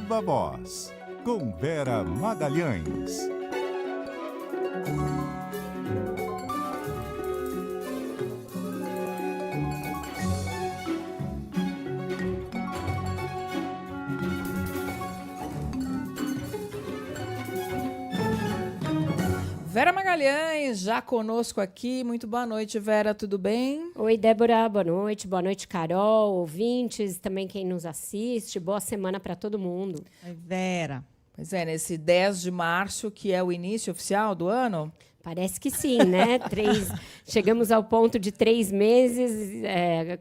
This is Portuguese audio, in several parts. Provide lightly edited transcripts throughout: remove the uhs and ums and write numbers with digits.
Viva Voz, com Vera Magalhães. Vera Magalhães, já conosco aqui. Muito boa noite, Vera, tudo bem? Oi, Débora, boa noite. Boa noite, Carol, ouvintes, também quem nos assiste. Boa semana para todo mundo. Oi, Vera. Pois é, nesse 10 de março, que é o início oficial do ano? Parece que sim, né? Chegamos ao ponto de 3 meses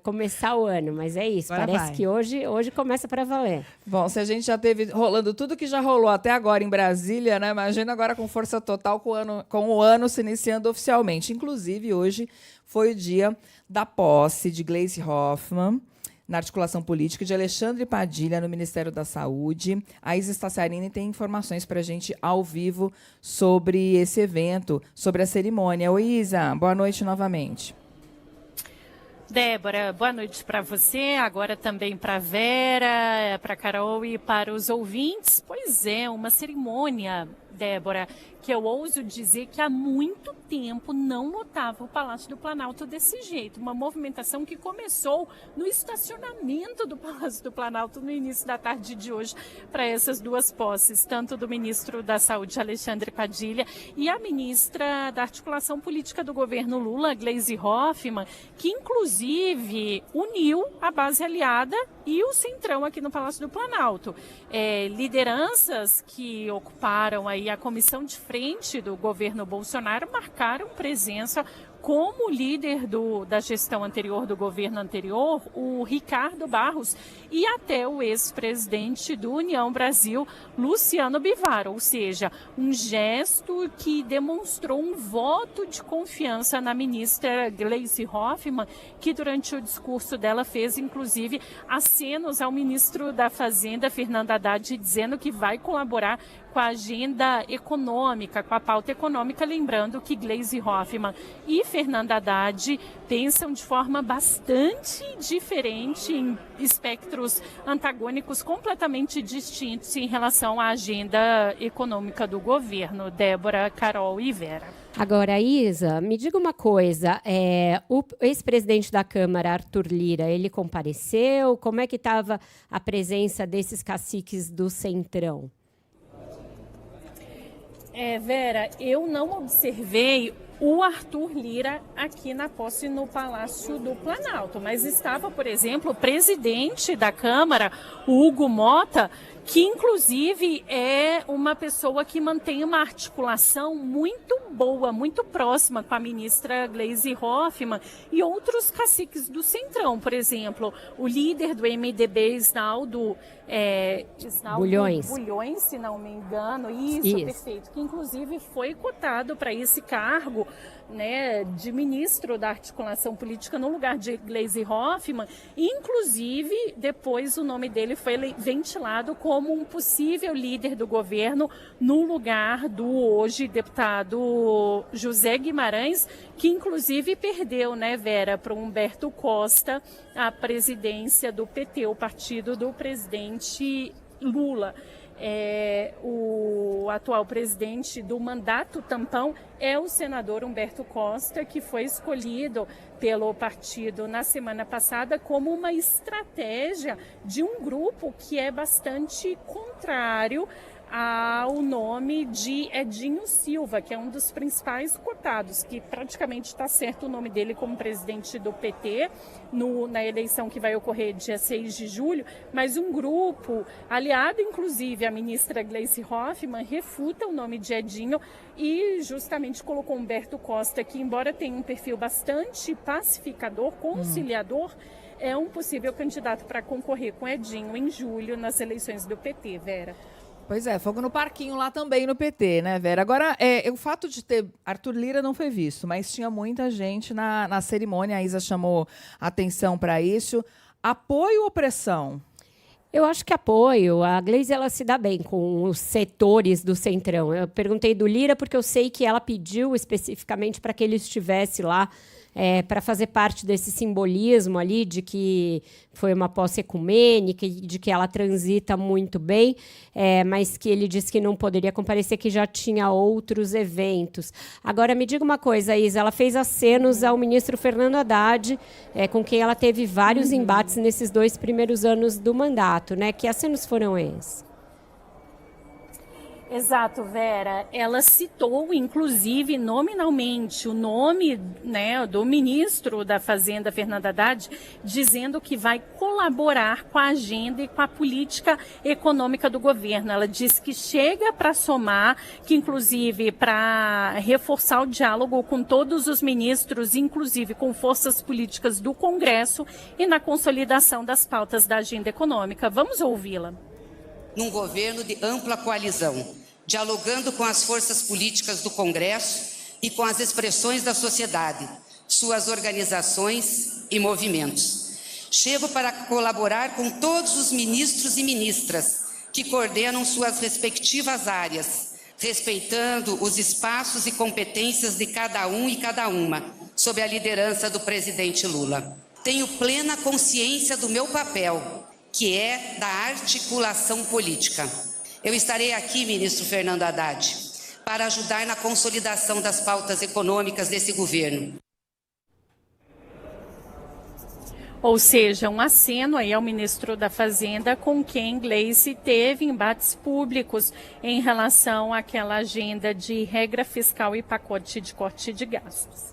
começar o ano, mas é isso. Agora parece vai. que hoje começa para valer. Bom, se a gente já teve rolando tudo que já rolou até agora em Brasília, né? Imagina agora com força total com o ano se iniciando oficialmente. Inclusive, hoje foi o dia da posse de Gleisi Hoffmann na articulação política, de Alexandre Padilha no Ministério da Saúde. A Isa Staciarini tem informações para a gente ao vivo sobre esse evento, sobre a cerimônia. Oi, Isa, boa noite novamente. Débora, boa noite para você, agora também para Vera, para Carol e para os ouvintes. Pois é, uma cerimônia, Débora, que eu ouso dizer que há muito tempo não notava o Palácio do Planalto desse jeito. Uma movimentação que começou no estacionamento do Palácio do Planalto no início da tarde de hoje para essas duas posses, tanto do ministro da Saúde, Alexandre Padilha, e a ministra da Articulação Política do governo Lula, Gleisi Hoffmann, que inclusive uniu a base aliada e o Centrão aqui no Palácio do Planalto. Lideranças que ocuparam aí a comissão de frente do governo Bolsonaro marcaram presença como líder da gestão anterior, do governo anterior, o Ricardo Barros, e até o ex-presidente do União Brasil, Luciano Bivar, ou seja, um gesto que demonstrou um voto de confiança na ministra Gleisi Hoffmann, que durante o discurso dela fez, inclusive, acenos ao ministro da Fazenda, Fernando Haddad, dizendo que vai colaborar com a agenda econômica, com a pauta econômica, lembrando que Gleisi Hoffmann e Fernando Haddad pensam de forma bastante diferente, em espectros antagônicos completamente distintos em relação à agenda econômica do governo. Débora, Carol e Vera. Agora, Isa, me diga uma coisa, o ex-presidente da Câmara, Arthur Lira, ele compareceu? Como é que estava a presença desses caciques do Centrão? Vera, eu não observei o Arthur Lira aqui na posse no Palácio do Planalto, mas estava, por exemplo, o presidente da Câmara, o Hugo Mota, que inclusive é uma pessoa que mantém uma articulação muito boa, muito próxima com a ministra Gleisi Hoffmann e outros caciques do Centrão, por exemplo, o líder do MDB, Isnaldo Bulhões, se não me engano, isso, perfeito, que inclusive foi cotado para esse cargo, né, de ministro da articulação política no lugar de Gleisi Hoffmann, inclusive depois o nome dele foi ventilado como um possível líder do governo no lugar do hoje deputado José Guimarães, que inclusive perdeu, né, Vera, para o Humberto Costa a presidência do PT, o partido do presidente Lula. O atual presidente do mandato tampão é o senador Humberto Costa, que foi escolhido pelo partido na semana passada como uma estratégia de um grupo que é bastante contrário ao nome de Edinho Silva, que é um dos principais cotados, que praticamente está certo o nome dele como presidente do PT na eleição que vai ocorrer dia 6 de julho, mas um grupo aliado, inclusive, à ministra Gleisi Hoffmann, refuta o nome de Edinho e justamente colocou Humberto Costa, que embora tenha um perfil bastante pacificador, conciliador, é um possível candidato para concorrer com Edinho em julho nas eleições do PT, Vera. Pois é, fogo no parquinho lá também no PT, né, Vera? Agora, o fato de ter Arthur Lira não foi visto, mas tinha muita gente na cerimônia, a Isa chamou atenção para isso. Apoio ou pressão? Eu acho que apoio. A Gleisi, ela se dá bem com os setores do Centrão. Eu perguntei do Lira porque eu sei que ela pediu especificamente para que ele estivesse lá para fazer parte desse simbolismo ali de que foi uma posse ecumênica, de que ela transita muito bem, mas que ele disse que não poderia comparecer, que já tinha outros eventos. Agora, me diga uma coisa, Isa, ela fez acenos ao ministro Fernando Haddad, com quem ela teve vários embates nesses 2 primeiros anos do mandato, né? Que acenos foram esses? Exato, Vera. Ela citou, inclusive, nominalmente, o nome, né, do ministro da Fazenda, Fernando Haddad, dizendo que vai colaborar com a agenda e com a política econômica do governo. Ela disse que chega para somar, que inclusive para reforçar o diálogo com todos os ministros, inclusive com forças políticas do Congresso e na consolidação das pautas da agenda econômica. Vamos ouvi-la. Num governo de ampla coalizão, dialogando com as forças políticas do Congresso e com as expressões da sociedade, suas organizações e movimentos. Chego para colaborar com todos os ministros e ministras que coordenam suas respectivas áreas, respeitando os espaços e competências de cada um e cada uma, sob a liderança do presidente Lula. Tenho plena consciência do meu papel, que é da articulação política. Eu estarei aqui, ministro Fernando Haddad, para ajudar na consolidação das pautas econômicas desse governo. Ou seja, um aceno aí ao ministro da Fazenda, com quem Gleice teve embates públicos em relação àquela agenda de regra fiscal e pacote de corte de gastos.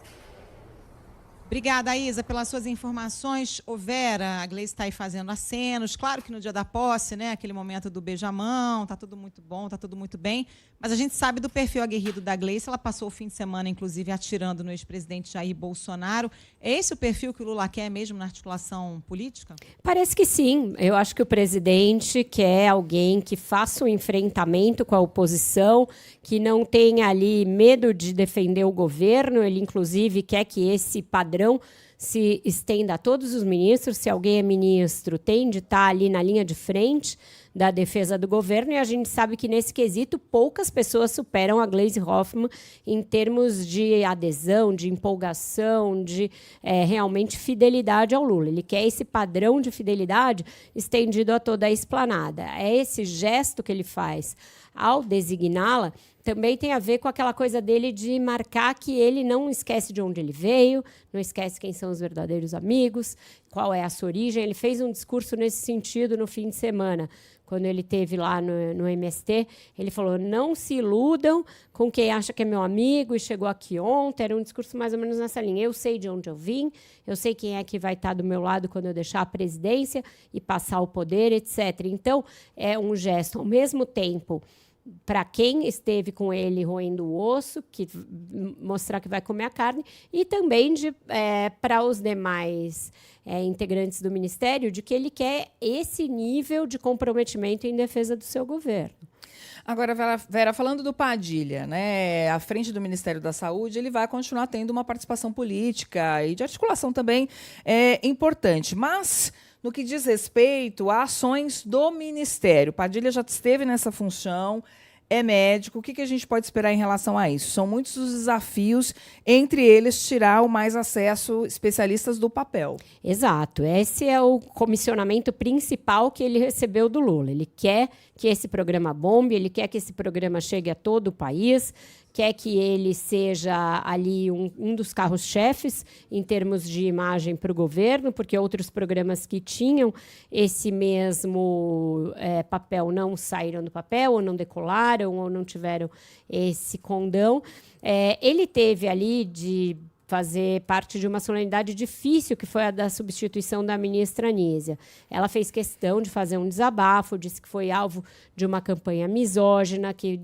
Obrigada, Isa, pelas suas informações. Ô, Vera, a Gleice está aí fazendo acenos. Claro que no dia da posse, né, aquele momento do beijamão, está tudo muito bom, está tudo muito bem. Mas a gente sabe do perfil aguerrido da Gleice. Ela passou o fim de semana, inclusive, atirando no ex-presidente Jair Bolsonaro. É esse o perfil que o Lula quer mesmo na articulação política? Parece que sim. Eu acho que o presidente quer alguém que faça um enfrentamento com a oposição, que não tenha ali medo de defender o governo. Ele, inclusive, quer que esse padrão se estenda a todos os ministros. Se alguém é ministro, tem de estar ali na linha de frente da defesa do governo, e a gente sabe que, nesse quesito, poucas pessoas superam a Gleisi Hoffmann em termos de adesão, de empolgação, de realmente fidelidade ao Lula. Ele quer esse padrão de fidelidade estendido a toda a esplanada. É esse gesto que ele faz ao designá-la também tem a ver com aquela coisa dele de marcar que ele não esquece de onde ele veio, não esquece quem são os verdadeiros amigos, qual é a sua origem. Ele fez um discurso nesse sentido no fim de semana, quando ele esteve lá no MST. Ele falou: não se iludam com quem acha que é meu amigo e chegou aqui ontem. Era um discurso mais ou menos nessa linha. Eu sei de onde eu vim, eu sei quem é que vai estar do meu lado quando eu deixar a presidência e passar o poder, etc. Então, é um gesto, ao mesmo tempo, para quem esteve com ele roendo o osso, que mostrar que vai comer a carne, e também para os demais integrantes do Ministério, de que ele quer esse nível de comprometimento em defesa do seu governo. Agora, Vera, falando do Padilha, né, à frente do Ministério da Saúde, ele vai continuar tendo uma participação política e de articulação também importante, mas no que diz respeito a ações do Ministério, Padilha já esteve nessa função, é médico. O que a gente pode esperar em relação a isso? São muitos os desafios, entre eles tirar o mais acesso especialistas do papel. Exato. Esse é o comissionamento principal que ele recebeu do Lula. Ele quer que esse programa bombe, ele quer que esse programa chegue a todo o país, quer que ele seja ali um dos carros-chefes em termos de imagem para o governo, porque outros programas que tinham esse mesmo papel não saíram do papel, ou não decolaram, ou não tiveram esse condão. Ele teve ali de fazer parte de uma solenidade difícil, que foi a da substituição da ministra Anísia. Ela fez questão de fazer um desabafo, disse que foi alvo de uma campanha misógina, que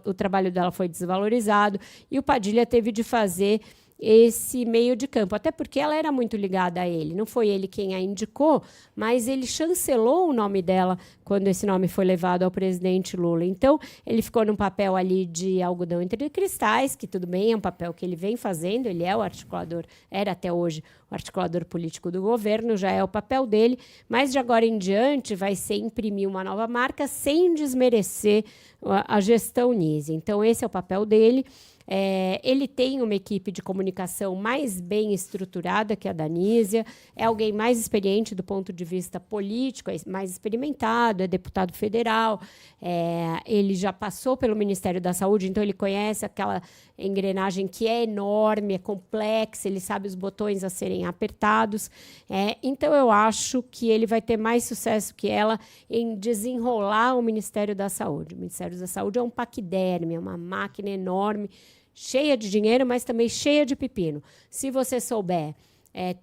o trabalho dela foi desvalorizado, e o Padilha teve de fazer esse meio de campo, até porque ela era muito ligada a ele. Não foi ele quem a indicou, mas ele chancelou o nome dela quando esse nome foi levado ao presidente Lula. Então, ele ficou num papel ali de algodão entre cristais, que tudo bem, é um papel que ele vem fazendo, ele é o articulador, era até hoje o articulador político do governo, já é o papel dele, mas de agora em diante vai ser imprimir uma nova marca sem desmerecer a gestão Nise. Então, esse é o papel dele. Ele tem uma equipe de comunicação mais bem estruturada que a da Anísia, é alguém mais experiente do ponto de vista político, mais experimentado, é deputado federal, ele já passou pelo Ministério da Saúde, então ele conhece aquela engrenagem que é enorme, é complexa, ele sabe os botões a serem apertados. Então, eu acho que ele vai ter mais sucesso que ela em desenrolar o Ministério da Saúde. O Ministério da Saúde é um paquiderme, é uma máquina enorme, cheia de dinheiro, mas também cheia de pepino. Se você souber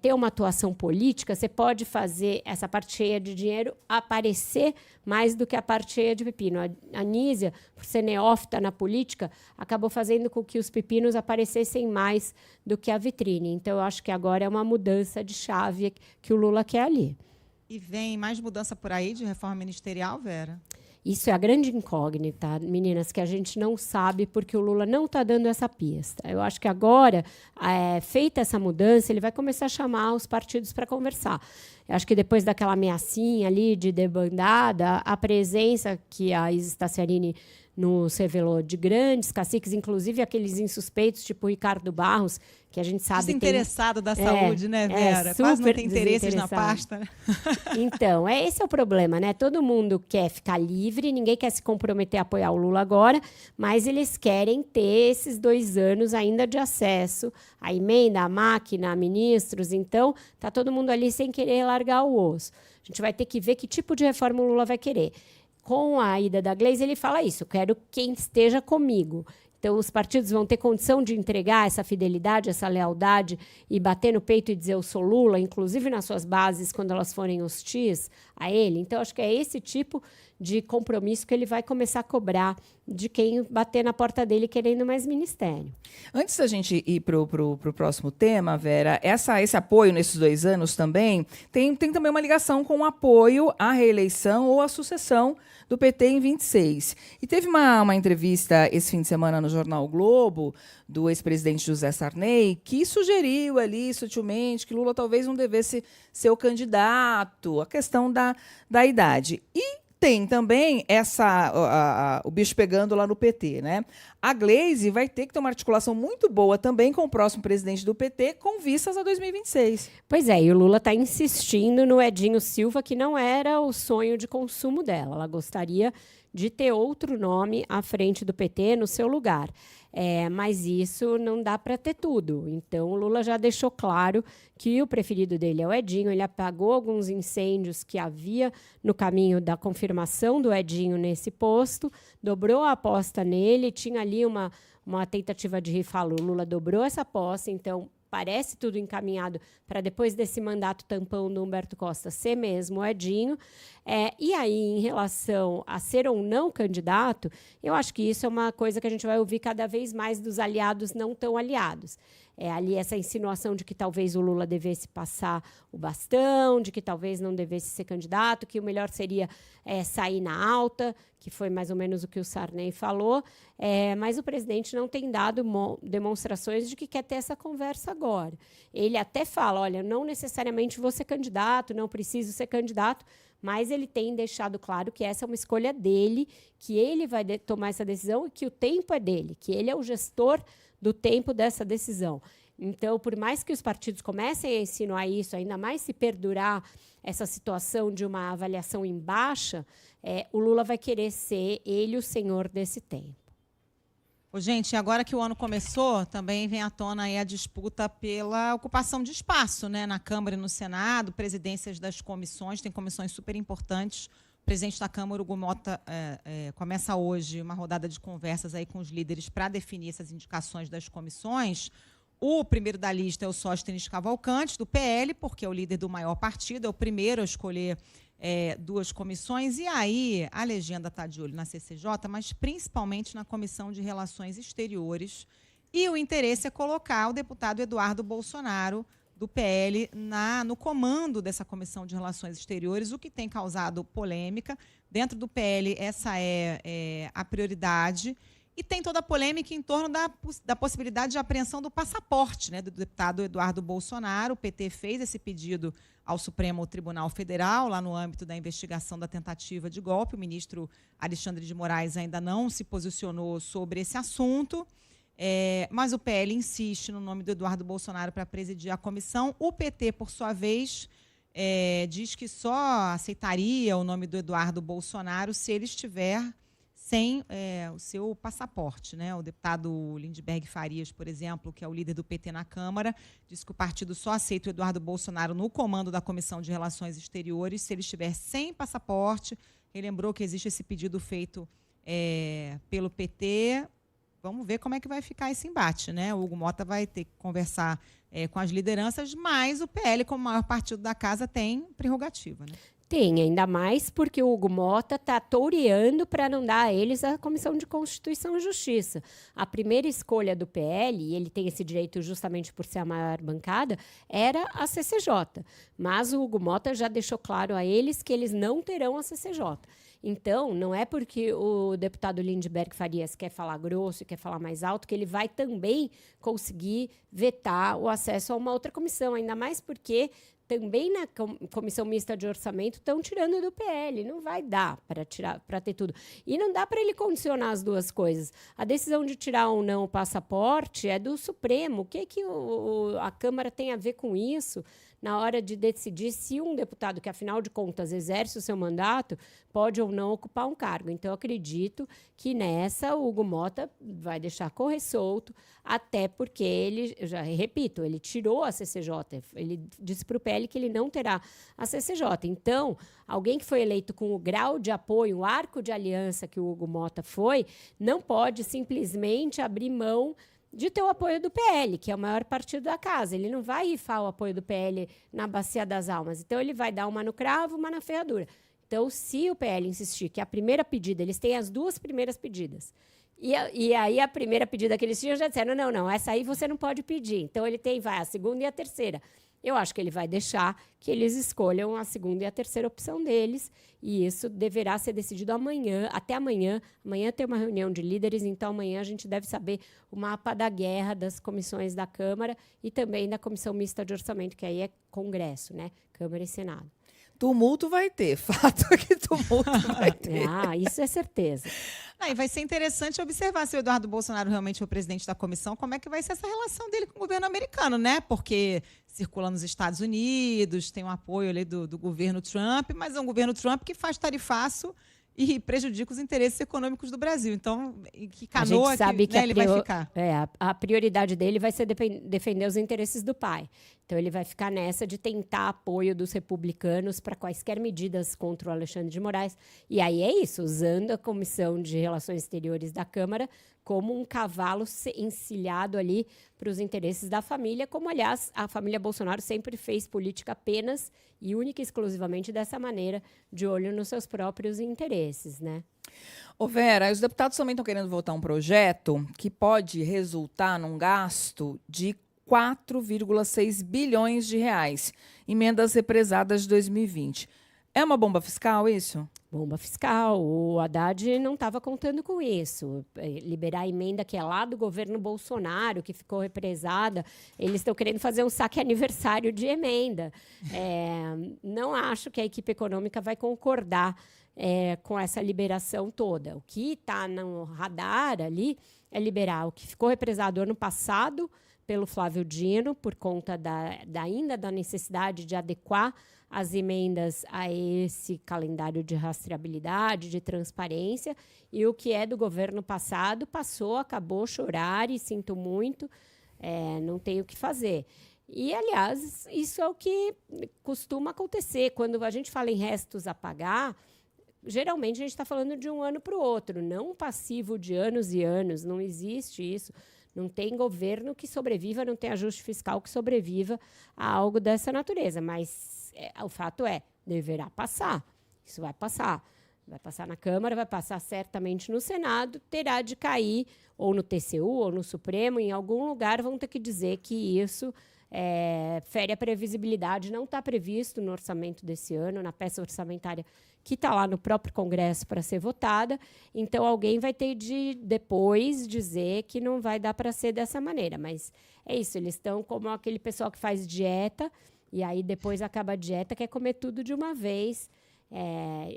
ter uma atuação política, você pode fazer essa parte cheia de dinheiro aparecer mais do que a parte cheia de pepino. A Anísia, por ser neófita na política, acabou fazendo com que os pepinos aparecessem mais do que a vitrine. Então, eu acho que agora é uma mudança de chave que o Lula quer ali. E vem mais mudança por aí de reforma ministerial, Vera? Isso é a grande incógnita, meninas, que a gente não sabe porque o Lula não está dando essa pista. Eu acho que agora, feita essa mudança, ele vai começar a chamar os partidos para conversar. Eu acho que depois daquela ameaçinha ali de debandada, a presença que a Isis Tassiarini nos revelou de grandes caciques, inclusive aqueles insuspeitos, tipo o Ricardo Barros, que a gente sabe desinteressado da saúde, né, Vera? Quase não tem interesses na pasta. Né? Então, esse é o problema, né? Todo mundo quer ficar livre, ninguém quer se comprometer a apoiar o Lula agora, mas eles querem ter esses 2 anos ainda de acesso à emenda, à máquina, a ministros. Então, está todo mundo ali sem querer largar o osso. A gente vai ter que ver que tipo de reforma o Lula vai querer. Com a ida da Gleisi, ele fala isso, eu quero quem esteja comigo. Então, os partidos vão ter condição de entregar essa fidelidade, essa lealdade e bater no peito e dizer eu sou Lula, inclusive nas suas bases, quando elas forem hostis a ele. Então, acho que é esse tipo de compromisso que ele vai começar a cobrar de quem bater na porta dele querendo mais ministério. Antes da gente ir para o próximo tema, Vera, esse apoio nesses 2 anos também tem também uma ligação com o apoio à reeleição ou à sucessão do PT em 26. E teve uma entrevista esse fim de semana no Jornal o Globo, do ex-presidente José Sarney, que sugeriu ali sutilmente que Lula talvez não devesse ser o candidato, a questão da idade. E tem também o bicho pegando lá no PT, né? A Gleisi vai ter que ter uma articulação muito boa também com o próximo presidente do PT, com vistas a 2026. Pois é, e o Lula está insistindo no Edinho Silva, que não era o sonho de consumo dela. Ela gostaria de ter outro nome à frente do PT no seu lugar. Mas isso não dá para ter tudo. Então, o Lula já deixou claro que o preferido dele é o Edinho. Ele apagou alguns incêndios que havia no caminho da confirmação do Edinho nesse posto, dobrou a aposta nele, tinha ali uma tentativa de rifar. O Lula dobrou essa aposta, então parece tudo encaminhado para depois desse mandato tampão do Humberto Costa ser mesmo o Edinho. E aí, em relação a ser ou não candidato, eu acho que isso é uma coisa que a gente vai ouvir cada vez mais dos aliados não tão aliados. Ali essa insinuação de que talvez o Lula devesse passar o bastão, de que talvez não devesse ser candidato, que o melhor seria sair na alta, que foi mais ou menos o que o Sarney falou, mas o presidente não tem dado demonstrações de que quer ter essa conversa agora. Ele até fala, olha, não necessariamente vou ser candidato, não preciso ser candidato, mas ele tem deixado claro que essa é uma escolha dele, que ele vai tomar essa decisão e que o tempo é dele, que ele é o gestor do tempo dessa decisão. Então, por mais que os partidos comecem a insinuar isso, ainda mais se perdurar essa situação de uma avaliação em baixa, o Lula vai querer ser ele o senhor desse tempo. Gente, agora que o ano começou, também vem à tona aí a disputa pela ocupação de espaço, né, na Câmara e no Senado, presidências das comissões, tem comissões super importantes. O presidente da Câmara, Hugo Mota, começa hoje uma rodada de conversas aí com os líderes para definir essas indicações das comissões. O primeiro da lista é o Sóstenes Cavalcante, do PL, porque é o líder do maior partido, é o primeiro a escolher 2 comissões. E aí a legenda está de olho na CCJ, mas principalmente na Comissão de Relações Exteriores. E o interesse é colocar o deputado Eduardo Bolsonaro, do PL, no comando dessa Comissão de Relações Exteriores, o que tem causado polêmica. Dentro do PL, essa é a prioridade. E tem toda a polêmica em torno da possibilidade de apreensão do passaporte, né, do deputado Eduardo Bolsonaro. O PT fez esse pedido ao Supremo Tribunal Federal, lá no âmbito da investigação da tentativa de golpe. O ministro Alexandre de Moraes ainda não se posicionou sobre esse assunto. Mas o PL insiste no nome do Eduardo Bolsonaro para presidir a comissão. O PT, por sua vez, diz que só aceitaria o nome do Eduardo Bolsonaro se ele estiver sem o seu passaporte, né? O deputado Lindbergh Farias, por exemplo, que é o líder do PT na Câmara, diz que o partido só aceita o Eduardo Bolsonaro no comando da Comissão de Relações Exteriores se ele estiver sem passaporte. Ele lembrou que existe esse pedido feito pelo PT. Vamos ver como é que vai ficar esse embate, né? O Hugo Mota vai ter que conversar com as lideranças, mas o PL, como maior partido da casa, tem prerrogativa, né? Tem, ainda mais porque o Hugo Mota está toreando para não dar a eles a Comissão de Constituição e Justiça. A primeira escolha do PL, e ele tem esse direito justamente por ser a maior bancada, era a CCJ. Mas o Hugo Mota já deixou claro a eles que eles não terão a CCJ. Então, não é porque o deputado Lindbergh Farias quer falar grosso e quer falar mais alto que ele vai também conseguir vetar o acesso a uma outra comissão, ainda mais porque também na Comissão Mista de Orçamento estão tirando do PL. Não vai dar para ter tudo. E não dá para ele condicionar as duas coisas. A decisão de tirar ou não o passaporte é do Supremo. O que a Câmara tem a ver com isso na hora de decidir se um deputado, que afinal de contas exerce o seu mandato, pode ou não ocupar um cargo? Então, eu acredito que nessa o Hugo Mota vai deixar correr solto, até porque ele, já repito, ele tirou a CCJ, ele disse para o PL que ele não terá a CCJ. Então, alguém que foi eleito com o grau de apoio, o arco de aliança que o Hugo Mota foi, não pode simplesmente abrir mão de ter o apoio do PL, que é o maior partido da casa. Ele não vai rifar o apoio do PL na Bacia das Almas. Então, ele vai dar uma no cravo, uma na ferradura. Então, se o PL insistir que a primeira pedida, eles têm as duas primeiras pedidas, e aí a primeira pedida que eles tinham já disseram, não, essa aí você não pode pedir. Então, ele vai a segunda e a terceira. Eu acho que ele vai deixar que eles escolham a segunda e a terceira opção deles, e isso deverá ser decidido amanhã, até amanhã. Amanhã tem uma reunião de líderes, então amanhã a gente deve saber o mapa da guerra das comissões da Câmara e também da Comissão Mista de Orçamento, que aí é Congresso, né? Câmara e Senado. Tumulto vai ter, fato é que tumulto vai ter. Isso é certeza. E vai ser interessante observar se o Eduardo Bolsonaro realmente for presidente da comissão, como é que vai ser essa relação dele com o governo americano, né? Porque circula nos Estados Unidos, tem um apoio ali do governo Trump, mas é um governo Trump que faz tarifaço e prejudica os interesses econômicos do Brasil. Então, que canoa a gente sabe que ele vai ficar? A prioridade dele vai ser defender os interesses do pai. Então, ele vai ficar nessa de tentar apoio dos republicanos para quaisquer medidas contra o Alexandre de Moraes. E aí é isso, usando a Comissão de Relações Exteriores da Câmara como um cavalo encilhado ali para os interesses da família, como, aliás, a família Bolsonaro sempre fez política apenas e única e exclusivamente dessa maneira, de olho nos seus próprios interesses, né? Ô Vera, os deputados também estão querendo votar um projeto que pode resultar num gasto de 4,6 bilhões de reais, emendas represadas de 2020. É uma bomba fiscal isso? Bomba fiscal. O Haddad não estava contando com isso. Liberar a emenda que é lá do governo Bolsonaro, que ficou represada, eles estão querendo fazer um saque aniversário de emenda. Não acho que a equipe econômica vai concordar com essa liberação toda. O que está no radar ali é liberar o que ficou represado ano passado pelo Flávio Dino, por conta ainda da necessidade de adequar as emendas a esse calendário de rastreabilidade, de transparência, e o que é do governo passado passou, acabou, chorar e sinto muito, não tenho o que fazer. E, aliás, isso é o que costuma acontecer. Quando a gente fala em restos a pagar, geralmente a gente está falando de um ano para o outro, não um passivo de anos e anos, não existe isso. Não tem governo que sobreviva, não tem ajuste fiscal que sobreviva a algo dessa natureza. Mas o fato deverá passar. Isso vai passar. Vai passar na Câmara, vai passar certamente no Senado, terá de cair ou no TCU ou no Supremo, em algum lugar vão ter que dizer que isso fere a previsibilidade, não está previsto no orçamento desse ano, na peça orçamentária que está lá no próprio Congresso para ser votada. Então, alguém vai ter de, depois, dizer que não vai dar para ser dessa maneira. Mas é isso, eles estão como aquele pessoal que faz dieta, e aí depois acaba a dieta, quer comer tudo de uma vez.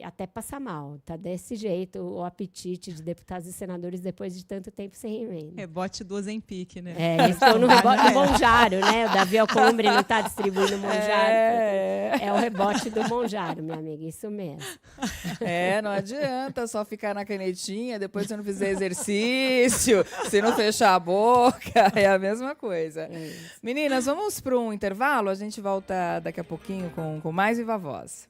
até passar mal. Tá desse jeito o apetite de deputados e senadores depois de tanto tempo sem emenda. Rebote do Ozempic, né? Eles estão no rebote do Monjaro, né? O Davi Alcolumbre não está distribuindo o Monjaro. É o rebote do Monjaro, minha amiga, isso mesmo. Não adianta só ficar na canetinha, depois você não fizer exercício, se não fechar a boca, é a mesma coisa. Meninas, vamos para um intervalo? A gente volta daqui a pouquinho com mais Viva Voz.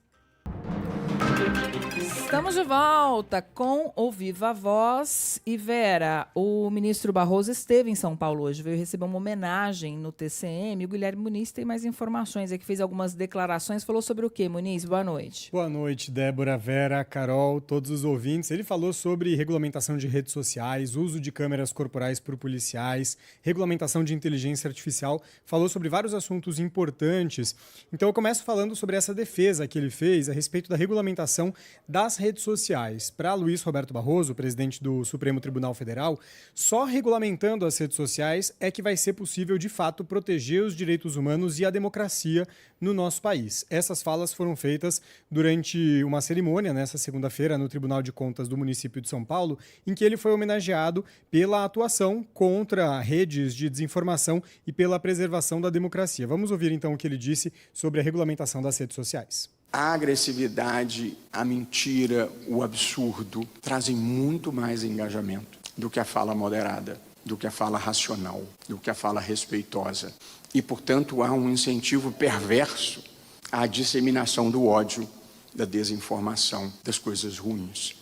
Estamos de volta com o Viva Voz. E Vera, o ministro Barroso esteve em São Paulo hoje, veio receber uma homenagem no TCM. O Guilherme Muniz tem mais informações aqui, fez algumas declarações. Falou sobre o quê, Muniz? Boa noite. Boa noite, Débora, Vera, Carol, todos os ouvintes. Ele falou sobre regulamentação de redes sociais, uso de câmeras corporais por policiais, regulamentação de inteligência artificial, falou sobre vários assuntos importantes. Então eu começo falando sobre essa defesa que ele fez a respeito da regulamentação das redes sociais. Para Luiz Roberto Barroso, presidente do Supremo Tribunal Federal, só regulamentando as redes sociais é que vai ser possível, de fato, proteger os direitos humanos e a democracia no nosso país. Essas falas foram feitas durante uma cerimônia, nessa segunda-feira, no Tribunal de Contas do município de São Paulo, em que ele foi homenageado pela atuação contra redes de desinformação e pela preservação da democracia. Vamos ouvir, então, o que ele disse sobre a regulamentação das redes sociais. A agressividade, a mentira, o absurdo trazem muito mais engajamento do que a fala moderada, do que a fala racional, do que a fala respeitosa. E, portanto, há um incentivo perverso à disseminação do ódio, da desinformação, das coisas ruins.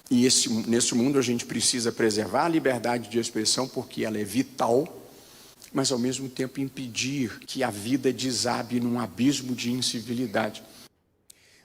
E nesse mundo a gente precisa preservar a liberdade de expressão porque ela é vital, mas ao mesmo tempo impedir que a vida desabe num abismo de incivilidade.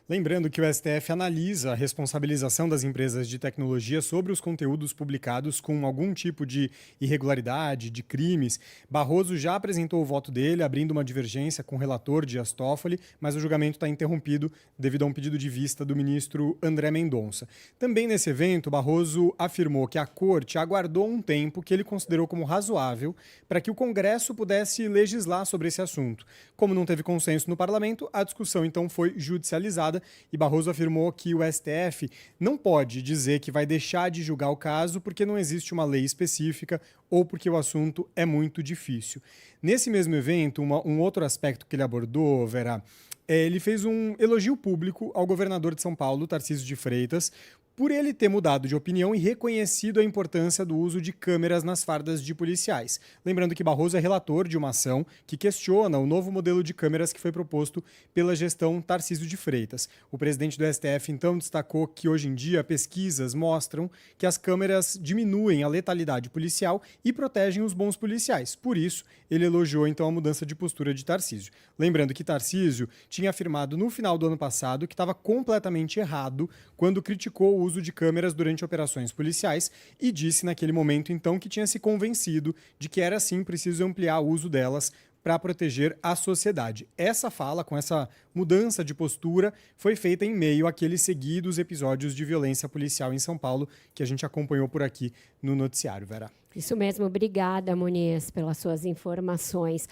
Lembrando que o STF analisa a responsabilização das empresas de tecnologia sobre os conteúdos publicados com algum tipo de irregularidade, de crimes. Barroso já apresentou o voto dele, abrindo uma divergência com o relator Dias Toffoli, mas o julgamento está interrompido devido a um pedido de vista do ministro André Mendonça. Também nesse evento, Barroso afirmou que a Corte aguardou um tempo que ele considerou como razoável para que o Congresso pudesse legislar sobre esse assunto. Como não teve consenso no parlamento, a discussão então foi judicializada e Barroso afirmou que o STF não pode dizer que vai deixar de julgar o caso porque não existe uma lei específica ou porque o assunto é muito difícil. Nesse mesmo evento, um outro aspecto que ele abordou, Vera, ele fez um elogio público ao governador de São Paulo, Tarcísio de Freitas, por ele ter mudado de opinião e reconhecido a importância do uso de câmeras nas fardas de policiais. Lembrando que Barroso é relator de uma ação que questiona o novo modelo de câmeras que foi proposto pela gestão Tarcísio de Freitas. O presidente do STF, então, destacou que hoje em dia pesquisas mostram que as câmeras diminuem a letalidade policial e protegem os bons policiais. Por isso, ele elogiou, então, a mudança de postura de Tarcísio. Lembrando que Tarcísio tinha afirmado no final do ano passado que estava completamente errado quando criticou o uso de câmeras durante operações policiais e disse naquele momento, então, que tinha se convencido de que era sim preciso ampliar o uso delas para proteger a sociedade. Essa fala, com essa mudança de postura, foi feita em meio àqueles seguidos episódios de violência policial em São Paulo que a gente acompanhou por aqui no noticiário, Vera. Isso mesmo, obrigada, Muniz, pelas suas informações.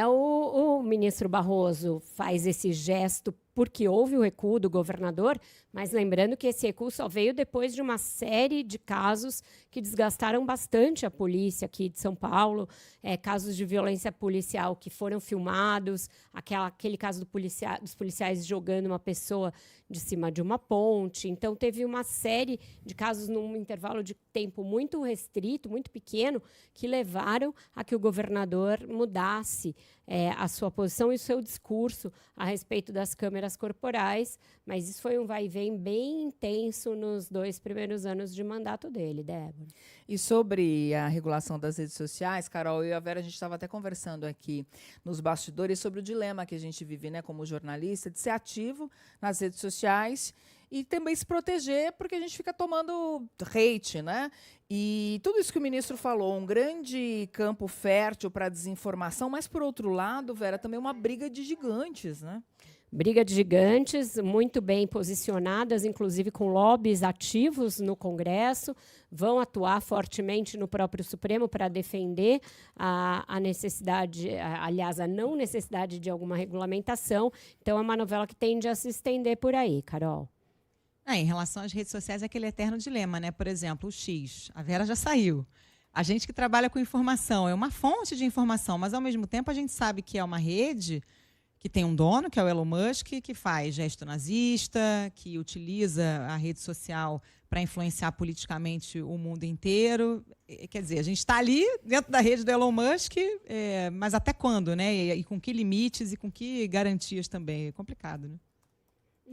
O ministro Barroso faz esse gesto porque houve o recuo do governador, mas lembrando que esse recuo só veio depois de uma série de casos que desgastaram bastante a polícia aqui de São Paulo, casos de violência policial que foram filmados, aquele caso dos policiais jogando uma pessoa de cima de uma ponte. Então, teve uma série de casos num intervalo de tempo muito restrito, muito pequeno, que levaram a que o governador mudasse a sua posição e o seu discurso a respeito das câmeras corporais, mas isso foi um vai e vem bem intenso nos 2 primeiros anos de mandato dele, Débora. E sobre a regulação das redes sociais, Carol, eu e a Vera, a gente estava até conversando aqui nos bastidores sobre o dilema que a gente vive, né, como jornalista, de ser ativo nas redes sociais e também se proteger, porque a gente fica tomando hate, né? E tudo isso que o ministro falou, um grande campo fértil para desinformação, mas, por outro lado, Vera, também uma briga de gigantes, né? Briga de gigantes, muito bem posicionadas, inclusive com lobbies ativos no Congresso, vão atuar fortemente no próprio Supremo para defender a necessidade, aliás, a não necessidade de alguma regulamentação. Então, é uma novela que tende a se estender por aí, Carol. Em relação às redes sociais, é aquele eterno dilema, né? Por exemplo, o X. A Vera já saiu. A gente que trabalha com informação é uma fonte de informação, mas, ao mesmo tempo, a gente sabe que é uma rede que tem um dono, que é o Elon Musk, que faz gesto nazista, que utiliza a rede social para influenciar politicamente o mundo inteiro. Quer dizer, a gente está ali dentro da rede do Elon Musk, mas até quando, né? E com que limites e com que garantias também? É complicado, né?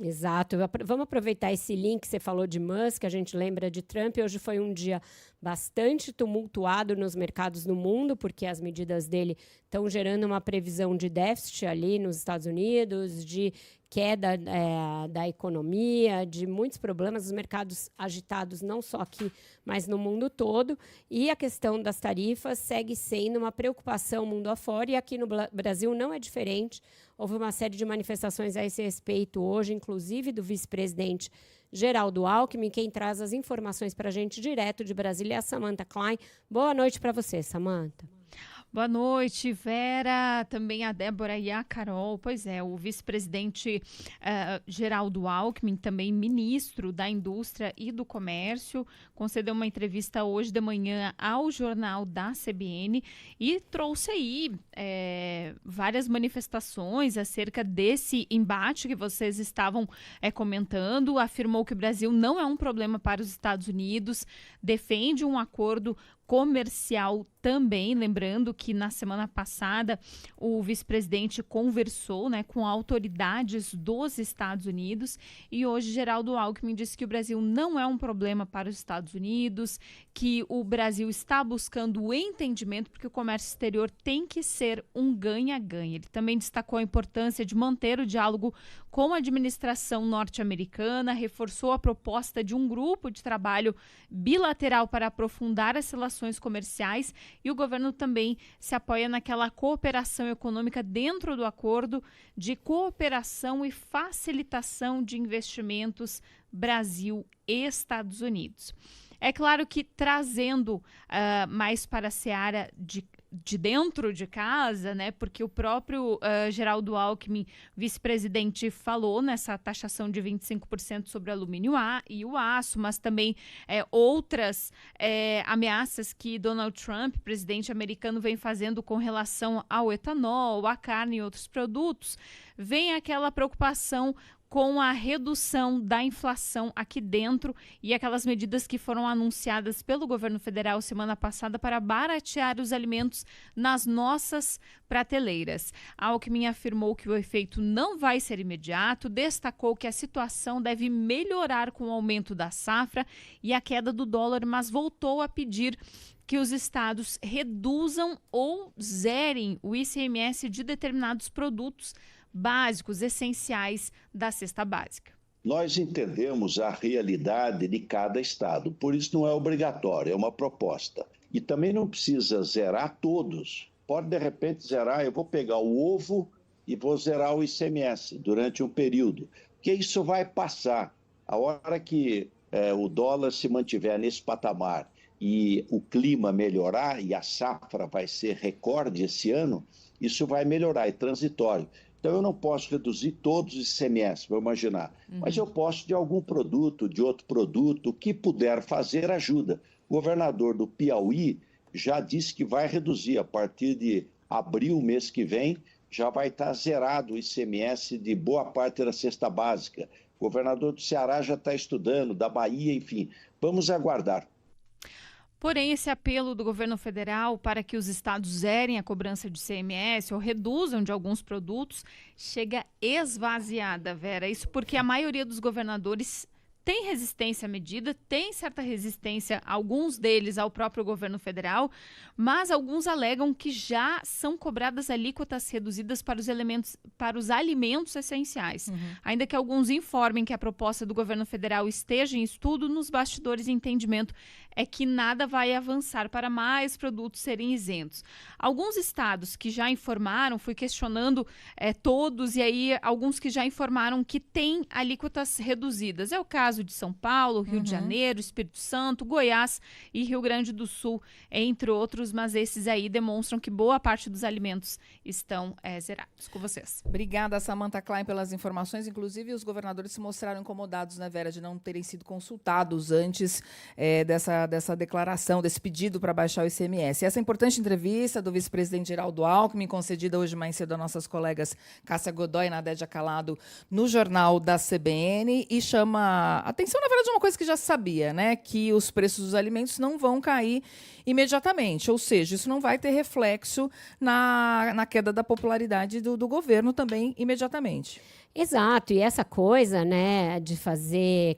Exato. Vamos aproveitar esse link que você falou de Musk, a gente lembra de Trump. Hoje foi um dia bastante tumultuado nos mercados no mundo, porque as medidas dele estão gerando uma previsão de déficit ali nos Estados Unidos, de queda da economia, de muitos problemas, os mercados agitados não só aqui, mas no mundo todo. E a questão das tarifas segue sendo uma preocupação mundo afora, e aqui no Brasil não é diferente. Houve uma série de manifestações a esse respeito hoje, inclusive do vice-presidente Geraldo Alckmin. Quem traz as informações para a gente direto de Brasília é a Samantha Klein. Boa noite para você, Samantha. Boa noite, Vera, também a Débora e a Carol. Pois é, o vice-presidente Geraldo Alckmin, também ministro da Indústria e do Comércio, concedeu uma entrevista hoje de manhã ao jornal da CBN e trouxe aí várias manifestações acerca desse embate que vocês estavam comentando. Afirmou que o Brasil não é um problema para os Estados Unidos, defende um acordo comercial também, lembrando que na semana passada o vice-presidente conversou, né, com autoridades dos Estados Unidos, e hoje Geraldo Alckmin disse que o Brasil não é um problema para os Estados Unidos, que o Brasil está buscando o entendimento, porque o comércio exterior tem que ser um ganha-ganha. Ele também destacou a importância de manter o diálogo com a administração norte-americana, reforçou a proposta de um grupo de trabalho bilateral para aprofundar as relações comerciais, e o governo também se apoia naquela cooperação econômica dentro do acordo de cooperação e facilitação de investimentos Brasil e Estados Unidos. É claro que trazendo mais para a seara de dentro de casa, né? Porque o próprio Geraldo Alckmin, vice-presidente, falou nessa taxação de 25% sobre o alumínio e o aço, mas também outras ameaças que Donald Trump, presidente americano, vem fazendo com relação ao etanol, à carne e outros produtos. Vem aquela preocupação com a redução da inflação aqui dentro e aquelas medidas que foram anunciadas pelo governo federal semana passada para baratear os alimentos nas nossas prateleiras. Alckmin afirmou que o efeito não vai ser imediato, destacou que a situação deve melhorar com o aumento da safra e a queda do dólar, mas voltou a pedir que os estados reduzam ou zerem o ICMS de determinados produtos básicos, essenciais da cesta básica. Nós entendemos a realidade de cada estado, por isso não é obrigatório, é uma proposta. E também não precisa zerar todos. Pode, de repente, zerar, eu vou pegar o ovo e vou zerar o ICMS durante um período, porque isso vai passar. A hora que o dólar se mantiver nesse patamar e o clima melhorar, e a safra vai ser recorde esse ano, isso vai melhorar, é transitório. Então, eu não posso reduzir todos os ICMS, vou imaginar. Mas eu posso de algum produto, de outro produto, o que puder fazer ajuda. O governador do Piauí já disse que vai reduzir. A partir de abril, mês que vem, já vai estar zerado o ICMS de boa parte da cesta básica. O governador do Ceará já está estudando, da Bahia, enfim. Vamos aguardar. Porém, esse apelo do governo federal para que os estados zerem a cobrança de ICMS ou reduzam de alguns produtos chega esvaziada, Vera. Isso porque a maioria dos governadores tem resistência à medida, tem certa resistência, alguns deles ao próprio governo federal, mas alguns alegam que já são cobradas alíquotas reduzidas para os alimentos essenciais. Ainda que alguns informem que a proposta do governo federal esteja em estudo, nos bastidores, entendimento é que nada vai avançar para mais produtos serem isentos. Alguns estados que já informaram, fui questionando todos, e aí alguns que já informaram que têm alíquotas reduzidas. É o caso caso de São Paulo, Rio de Janeiro, Espírito Santo, Goiás e Rio Grande do Sul, entre outros, mas esses aí demonstram que boa parte dos alimentos estão zerados. Com vocês. Obrigada, Samantha Klein, pelas informações. Inclusive, os governadores se mostraram incomodados, né, Vera, de não terem sido consultados antes dessa declaração, desse pedido para baixar o ICMS. Essa importante entrevista do vice-presidente Geraldo Alckmin, concedida hoje mais cedo a nossas colegas Cássia Godoy e Nadédia Calado, no Jornal da CBN, e chama atenção, na verdade, uma coisa que já se sabia, né, que os preços dos alimentos não vão cair imediatamente, ou seja, isso não vai ter reflexo na queda da popularidade do governo também imediatamente. Exato, e essa coisa, né, de fazer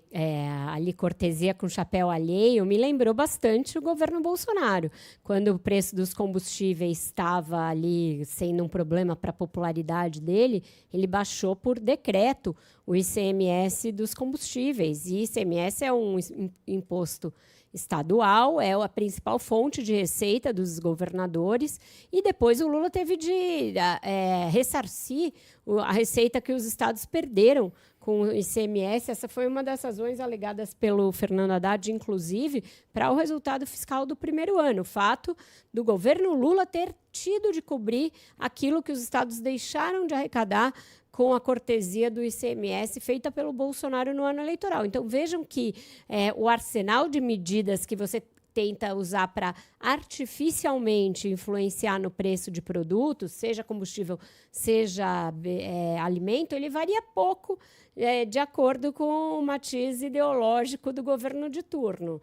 ali cortesia com chapéu alheio me lembrou bastante o governo Bolsonaro, quando o preço dos combustíveis estava ali sendo um problema para a popularidade dele, ele baixou por decreto o ICMS dos combustíveis, e ICMS é um imposto estadual, é a principal fonte de receita dos governadores, e depois o Lula teve de ressarcir a receita que os estados perderam com o ICMS. Essa foi uma das razões alegadas pelo Fernando Haddad, inclusive, para o resultado fiscal do primeiro ano. O fato do governo Lula ter tido de cobrir aquilo que os estados deixaram de arrecadar com a cortesia do ICMS feita pelo Bolsonaro no ano eleitoral. Então, vejam que o arsenal de medidas que você tenta usar para artificialmente influenciar no preço de produtos, seja combustível, seja alimento, ele varia pouco de acordo com o matiz ideológico do governo de turno.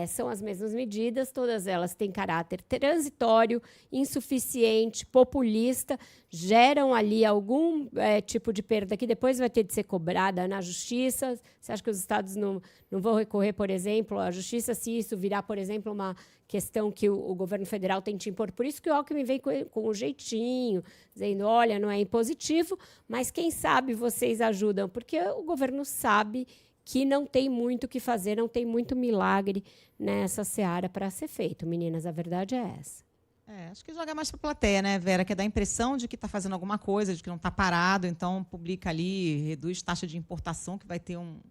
São as mesmas medidas, todas elas têm caráter transitório, insuficiente, populista, geram ali algum tipo de perda que depois vai ter de ser cobrada na justiça. Você acha que os estados não vão recorrer, por exemplo, à justiça se isso virar, por exemplo, uma questão que o governo federal tem de impor? Por isso que o Alckmin vem com um jeitinho, dizendo, olha, não é impositivo, mas quem sabe vocês ajudam, porque o governo sabe que não tem muito o que fazer, não tem muito milagre nessa seara para ser feito. Meninas, a verdade é essa. Acho que joga mais para a plateia, né, Vera? Que dá a impressão de que está fazendo alguma coisa, de que não está parado, então publica ali, reduz taxa de importação, que vai ter um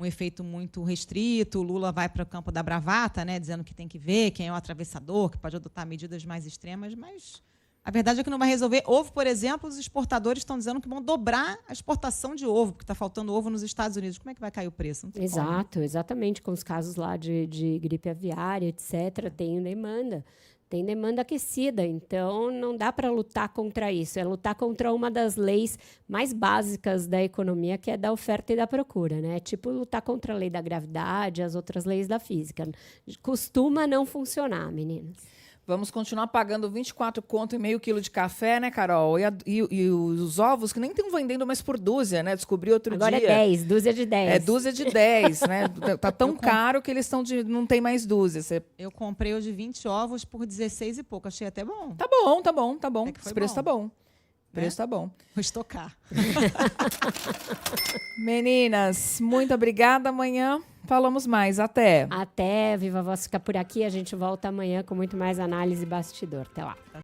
efeito muito restrito. O Lula vai para o campo da bravata, né, dizendo que tem que ver quem é o atravessador, que pode adotar medidas mais extremas, mas a verdade é que não vai resolver. Ovo, por exemplo, os exportadores estão dizendo que vão dobrar a exportação de ovo, porque está faltando ovo nos Estados Unidos. Como é que vai cair o preço? Não tem Exato, como. Exatamente, com os casos lá de gripe aviária, etc., tem demanda aquecida, então não dá para lutar contra isso, é lutar contra uma das leis mais básicas da economia, que é da oferta e da procura, né? Tipo lutar contra a lei da gravidade, as outras leis da física. Costuma não funcionar, meninas. Vamos continuar pagando 24 conto e meio quilo de café, né, Carol? E os ovos, que nem estão vendendo mais por dúzia, né? Descobri outro dia. Agora é 10, dúzia de 10. É dúzia de 10, né? Tá tão caro que eles não tem mais dúzia. Eu comprei hoje 20 ovos por 16 e pouco. Achei até bom. Tá bom. Esse preço tá bom. O preço tá bom. Vou estocar. Meninas, muito obrigada. Amanhã falamos mais. Até. Até. Viva a Voz fica por aqui. A gente volta amanhã com muito mais análise e bastidor. Até lá.